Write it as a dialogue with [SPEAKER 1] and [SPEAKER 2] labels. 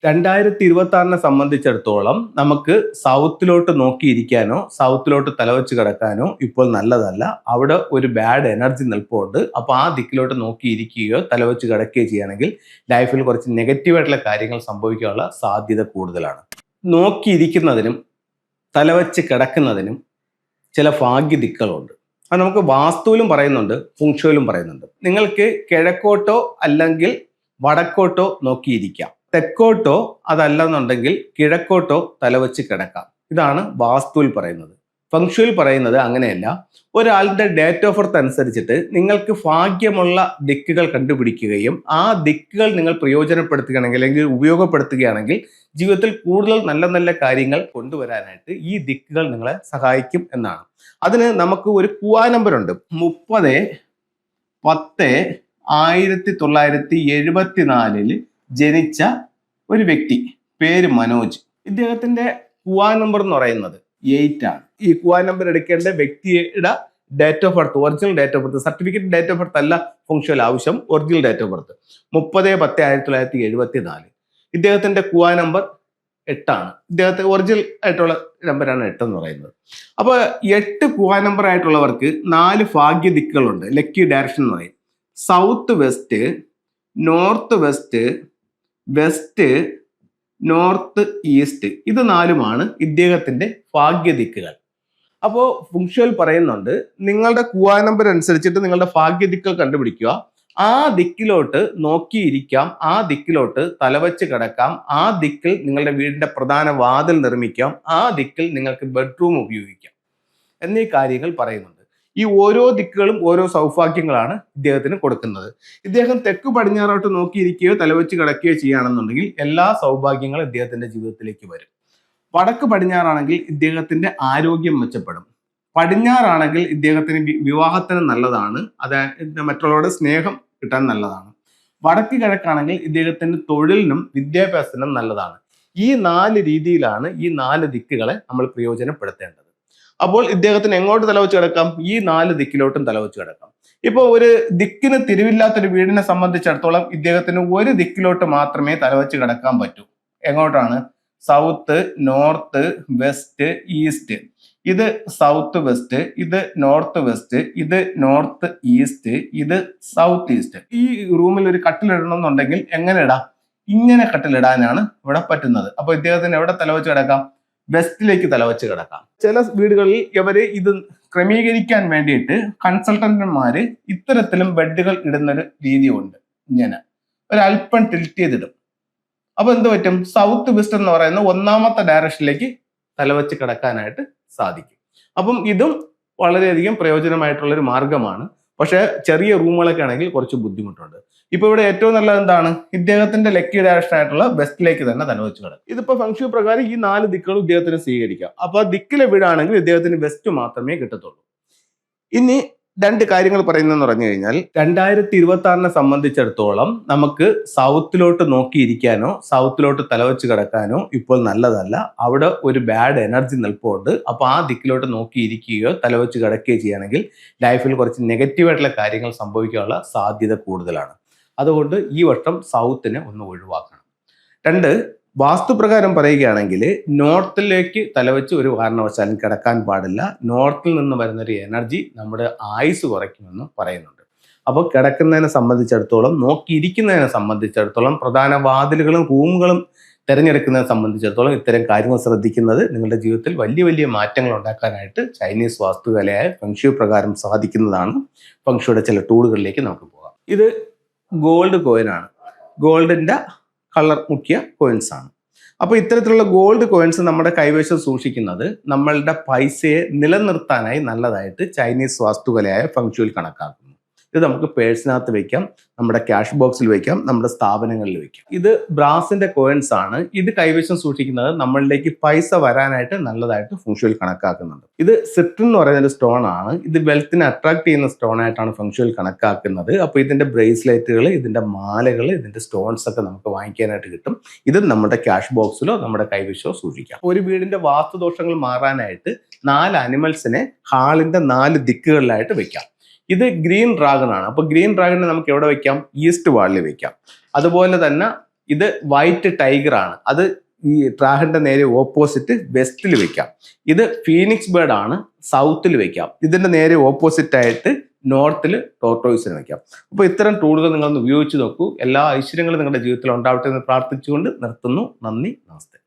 [SPEAKER 1] 2026 സംബന്ധിച്ചിടത്തോളം നമുക്ക് സൗത്തിലോട്ട് നോക്കിയിരിക്കാനോ സൗത്തിലോട്ട് തലവെച്ച് കിടക്കാനോ ഇപ്പോൾ നല്ലതല്ല. അവിടെ ഒരു ബാഡ് എനർജി നിൽപ്പുണ്ട്. അപ്പോൾ ആ ദിക്കിലോട്ട് നോക്കിയിരിക്കുകയോ തലവെച്ച് കിടക്കുകയോ ചെയ്യുകയാണെങ്കിൽ ലൈഫിൽ കുറച്ച് നെഗറ്റീവായിട്ടുള്ള കാര്യങ്ങൾ സംഭവിക്കാനുള്ള സാധ്യത കൂടുതലാണ്. നോക്കിയിരിക്കുന്നതിനും തലവെച്ച് കിടക്കുന്നതിനും ചില ഭാഗ്യ ദിക്കുകളുണ്ട്. അത് നമുക്ക് വാസ്തുവിലും പറയുന്നുണ്ട്, ഫുങ്ഷുവിലും പറയുന്നുണ്ട്. നിങ്ങൾക്ക് കിഴക്കോട്ടോ അല്ലെങ്കിൽ വടക്കോട്ടോ നോക്കിയിരിക്കാം. തെക്കോട്ടോ അതല്ലെന്നുണ്ടെങ്കിൽ കിഴക്കോട്ടോ തലവെച്ച് കിടക്കാം. ഇതാണ് വാസ്തുവിൽ പറയുന്നത്. ഫംഗ്ഷുവിൽ പറയുന്നത് അങ്ങനെയല്ല. ഒരാളുടെ ഡേറ്റ് ഓഫ് ബർത്ത് അനുസരിച്ചിട്ട് നിങ്ങൾക്ക് ഭാഗ്യമുള്ള ദിക്കുകൾ കണ്ടുപിടിക്കുകയും ആ ദിക്കുകൾ നിങ്ങൾ പ്രയോജനപ്പെടുത്തുകയാണെങ്കിൽ അല്ലെങ്കിൽ ഉപയോഗപ്പെടുത്തുകയാണെങ്കിൽ ജീവിതത്തിൽ കൂടുതൽ നല്ല നല്ല കാര്യങ്ങൾ കൊണ്ടുവരാനായിട്ട് ഈ ദിക്കുകൾ നിങ്ങളെ സഹായിക്കും എന്നാണ്. അതിന് നമുക്ക് ഒരു QA നമ്പർ ഉണ്ട്. 30/10/1974 ജനിച്ച ഒരു വ്യക്തി, പേര് മനോജ്. ഇദ്ദേഹത്തിന്റെ QA നമ്പർ എന്ന് പറയുന്നത് 8 ആണ്. ഈ QA നമ്പർ എടുക്കേണ്ട വ്യക്തിയുടെ date of birth, original date of birth, certificate date of birth അല്ല ഫംഗ്ഷൽ ആവശ്യം, ഒറിജിനൽ ഡേറ്റ് ഓഫ് ബർത്ത് 30/10/1974. ഇദ്ദേഹത്തിന്റെ QA നമ്പർ 8 ആണ്. ഇദ്ദേഹത്തെ ഒറിജിനൽ ആയിട്ടുള്ള നമ്പറാണ് 8 എന്ന് പറയുന്നത്. അപ്പോൾ 8 QA നമ്പർ ആയിട്ടുള്ളവർക്ക് 4 ഭാഗ്യ ദിക്കുകളുണ്ട്. ലക്കി ഡയറക്ഷൻ എന്ന് പറയും. South west, north west, west, north east. ഇത് 4മാണ് ഇദ്ദേഹത്തിന്റെ ഭാഗ്യ ദിക്കുകൾ. അപ്പോൾ ഫുങ്ഷുവൽ പറയുന്നുണ്ട്, നിങ്ങളുടെ QA നമ്പർ അനുസരിച്ചിട്ട് നിങ്ങളുടെ ഭാഗ്യ ദിക്കുകൾ കണ്ടുപിടിക്കുക. ആ ദിക്കിലോട്ട് നോക്കിയിരിക്കാം, ആ ദിക്കിലോട്ട് തലവെച്ച് കിടക്കാം, ആ ദിക്കിൽ നിങ്ങളുടെ വീടിന്റെ പ്രധാന വാതിൽ നിർമ്മിക്കാം, ആ ദിക്കിൽ നിങ്ങൾക്ക് ബെഡ്റൂം ഉപയോഗിക്കാം എന്നീ കാര്യങ്ങൾ പറയുന്നുണ്ട്. ഈ ഓരോ ദിക്കുകളും ഓരോ സൗഭാഗ്യങ്ങളാണ് ഇദ്ദേഹത്തിന് കൊടുക്കുന്നത്. ഇദ്ദേഹം തെക്ക് പടിഞ്ഞാറോട്ട് നോക്കിയിരിക്കുകയോ തലവെച്ച് കിടക്കുകയോ ചെയ്യുകയാണെന്നുണ്ടെങ്കിൽ എല്ലാ സൗഭാഗ്യങ്ങളും ഇദ്ദേഹത്തിന്റെ ജീവിതത്തിലേക്ക് വരും. വടക്ക് പടിഞ്ഞാറാണെങ്കിൽ ഇദ്ദേഹത്തിന്റെ ആരോഗ്യം മെച്ചപ്പെടും. പടിഞ്ഞാറാണെങ്കിൽ ഇദ്ദേഹത്തിന് വിവാഹത്തിന് നല്ലതാണ്, അതായത് മറ്റുള്ളവരുടെ സ്നേഹം കിട്ടാൻ നല്ലതാണ്. വടക്ക് കിഴക്കാണെങ്കിൽ ഇദ്ദേഹത്തിന്റെ തൊഴിലിനും വിദ്യാഭ്യാസത്തിനും നല്ലതാണ്. ഈ 4 രീതിയിലാണ് ഈ 4 ദിക്കുകളെ നമ്മൾ പ്രയോജനപ്പെടുത്തേണ്ടത്. അപ്പോൾ ഇദ്ദേഹത്തിന് എങ്ങോട്ട് തലവെച്ച് കിടക്കാം? ഈ 4 ദിക്കിലോട്ടും തലവെച്ച് കിടക്കാം. ഇപ്പോൾ ഒരു ദിക്കിന് തിരിവില്ലാത്തൊരു വീടിനെ സംബന്ധിച്ചിടത്തോളം ഇദ്ദേഹത്തിന് ഒരു ദിക്കിലോട്ട് മാത്രമേ തലവെച്ച് കിടക്കാൻ പറ്റൂ. എങ്ങോട്ടാണ്? South, north, west, east. ഇത് സൗത്ത് വെസ്റ്റ്, ഇത് നോർത്ത് വെസ്റ്റ്, ഇത് നോർത്ത് ഈസ്റ്റ്, ഇത് സൗത്ത് ഈസ്റ്റ്. ഈ റൂമിൽ ഒരു കട്ടിലിടണമെന്നുണ്ടെങ്കിൽ എങ്ങനെ ഇടാം? ഇങ്ങനെ കട്ടിലിടാനാണ് ഇവിടെ പറ്റുന്നത്. അപ്പൊ ഇദ്ദേഹത്തിന് എവിടെ തലവെച്ച് കിടക്കാം? വെസ്റ്റിലേക്ക് തലവെച്ച് കിടക്കാം. ചില വീടുകളിൽ ഇവര് ഇത് ക്രമീകരിക്കാൻ വേണ്ടിയിട്ട് കൺസൾട്ടന്റുമാര് ഇത്തരത്തിലും ബെഡുകൾ ഇടുന്നൊരു രീതിയുണ്ട്. ഇങ്ങനെ ഒരല്പം ടിൽറ്റ് ചെയ്തിടും. അപ്പൊ എന്ത് പറ്റും? സൗത്ത് വെസ്റ്റ് എന്ന് പറയുന്ന 1ാമത്തെ ഡയറക്ഷനിലേക്ക് തലവെച്ച് കിടക്കാനായിട്ട് സാധിക്കും. അപ്പം ഇതും വളരെയധികം പ്രയോജനമായിട്ടുള്ളൊരു മാർഗമാണ്. പക്ഷെ ചെറിയ റൂമുകളൊക്കെ ആണെങ്കിൽ കുറച്ച് ബുദ്ധിമുട്ടുണ്ട്. ഇപ്പൊ ഇവിടെ ഏറ്റവും നല്ലത് എന്താണ്? ഇദ്ദേഹത്തിന്റെ ലക്കി ഡയറക്ഷൻ ആയിട്ടുള്ള വെസ്റ്റിലേക്ക് തന്നെ തലവെച്ച് കിടക്കും. ഇതിപ്പോ ഫംഗ്ഷൻ പ്രകാരം ഈ 4 ദിക്കുകളും ഇദ്ദേഹത്തിന് സ്വീകരിക്കാം. അപ്പൊ ആ ദിക്കിലെ വീടാണെങ്കിൽ ഇദ്ദേഹത്തിന് വെസ്റ്റ് മാത്രമേ കിട്ടത്തുള്ളൂ. ഇനി 2 കാര്യങ്ങൾ പറയുന്നതെന്ന് പറഞ്ഞു കഴിഞ്ഞാൽ 2026 സംബന്ധിച്ചിടത്തോളം നമുക്ക് സൗത്തിലോട്ട് നോക്കിയിരിക്കാനോ സൗത്തിലോട്ട് തലവെച്ച് കിടക്കാനോ ഇപ്പോൾ നല്ലതല്ല. അവിടെ ഒരു ബാഡ് എനർജി നിൽപ്പുണ്ട്. അപ്പോൾ ആ ദിക്കിലോട്ട് നോക്കിയിരിക്കുകയോ തലവെച്ച് കിടക്കുകയോ ചെയ്യുകയാണെങ്കിൽ ലൈഫിൽ കുറച്ച് നെഗറ്റീവായിട്ടുള്ള കാര്യങ്ങൾ സംഭവിക്കാനുള്ള സാധ്യത കൂടുതലാണ്. അതുകൊണ്ട് ഈ വർഷം സൗത്തിനെ ഒന്ന് ഒഴിവാക്കണം. 2, വാസ്തുപ്രകാരം പറയുകയാണെങ്കിൽ നോർത്തിലേക്ക് തലവെച്ച് ഒരു കാരണവശാലും കിടക്കാൻ പാടില്ല. നോർത്തിൽ നിന്ന് വരുന്നൊരു എനർജി നമ്മുടെ ആയുസ് കുറയ്ക്കുമെന്ന് പറയുന്നുണ്ട്. അപ്പോൾ കിടക്കുന്നതിനെ സംബന്ധിച്ചിടത്തോളം, നോക്കിയിരിക്കുന്നതിനെ സംബന്ധിച്ചിടത്തോളം, പ്രധാന വാതിലുകളും റൂമുകളും തിരഞ്ഞെടുക്കുന്നതിനെ സംബന്ധിച്ചിടത്തോളം ഇത്തരം കാര്യങ്ങൾ ശ്രദ്ധിക്കുന്നത് നിങ്ങളുടെ ജീവിതത്തിൽ വലിയ വലിയ മാറ്റങ്ങൾ ഉണ്ടാക്കാനായിട്ട് ചൈനീസ് വാസ്തുകലയായ ഫെങ്ഷു പ്രകാരം സാധിക്കുന്നതാണ്. ഫെങ്ഷുയുടെ ചില ടൂളുകളിലേക്ക് നമുക്ക് പോകാം. ഇത് ഗോൾഡ് കോയിനാണ്. ഗോൾഡിന്റെ കളർ മുക്കിയ കോയിൻസ് ആണ്. അപ്പോൾ ഇത്തരത്തിലുള്ള ഗോൾഡ് കോയിൻസ് നമ്മുടെ കൈവശം സൂക്ഷിക്കുന്നത് നമ്മളുടെ പൈസയെ നിലനിർത്താനായി നല്ലതായിട്ട് ചൈനീസ് വാസ്തുകലയായ ഫെങ്ഷുവിൽ കണക്കാക്കുന്നു. ഇത് നമുക്ക് പേഴ്സിനകത്ത് വെക്കാം, നമ്മുടെ ക്യാഷ് ബോക്സിൽ വെക്കാം, നമ്മുടെ സ്ഥാപനങ്ങളിൽ വെക്കാം. ഇത് ബ്രാസിന്റെ കോയിൻസ് ആണ്. ഇത് കൈവശം സൂക്ഷിക്കുന്നത് നമ്മളിലേക്ക് പൈസ വരാനായിട്ട് നല്ലതായിട്ട് ഫെങ്ഷുവിൽ കണക്കാക്കുന്നുണ്ട്. ഇത് സിട്രിൻ എന്ന് പറയുന്ന ഒരു സ്റ്റോൺ ആണ്. ഇത് വെൽത്തിനെ അട്രാക്ട് ചെയ്യുന്ന സ്റ്റോൺ ആയിട്ടാണ് ഫെങ്ഷുവിൽ കണക്കാക്കുന്നത്. അപ്പോൾ ഇതിന്റെ ബ്രേസ്ലെറ്റുകൾ, ഇതിന്റെ മാലകൾ, ഇതിന്റെ സ്റ്റോൺസ് ഒക്കെ നമുക്ക് വാങ്ങിക്കാനായിട്ട് കിട്ടും. ഇത് നമ്മുടെ ക്യാഷ് ബോക്സിലോ നമ്മുടെ കൈവശമോ സൂക്ഷിക്കാം. ഒരു വീടിന്റെ വാസ്തുദോഷങ്ങൾ മാറാനായിട്ട് 4 അനിമൽസിനെ ഹാളിന്റെ 4 ദിക്കുകളിലായിട്ട് വെക്കാം. ഇത് ഗ്രീൻ ഡ്രാഗൺ ആണ്. അപ്പോൾ ഗ്രീൻ ഡ്രാഗണിനെ നമുക്ക് എവിടെ വെക്കാം? ഈസ്റ്റ് വാളിൽ വെക്കാം. അതുപോലെ തന്നെ ഇത് വൈറ്റ് ടൈഗർ ആണ്. അത് ഈ ട്രാഹന്റെ നേരെ ഓപ്പോസിറ്റ് വെസ്റ്റിൽ വെക്കാം. ഇത് ഫീനിക്സ് ബേർഡ് ആണ്, സൗത്തിൽ വെക്കാം. ഇതിന്റെ നേരെ ഓപ്പോസിറ്റ് ആയിട്ട് നോർത്തിൽ ടോർട്ടോയ്സിന് വെക്കാം. അപ്പോൾ ഇത്തരം ടൂളുകൾ നിങ്ങളൊന്ന് ഉപയോഗിച്ച് നോക്കൂ. എല്ലാ ഐശ്വര്യങ്ങളും നിങ്ങളുടെ ജീവിതത്തിൽ ഉണ്ടാവട്ടെ എന്ന് പ്രാർത്ഥിച്ചുകൊണ്ട് നിർത്തുന്നു. നന്ദി, നമസ്തേ.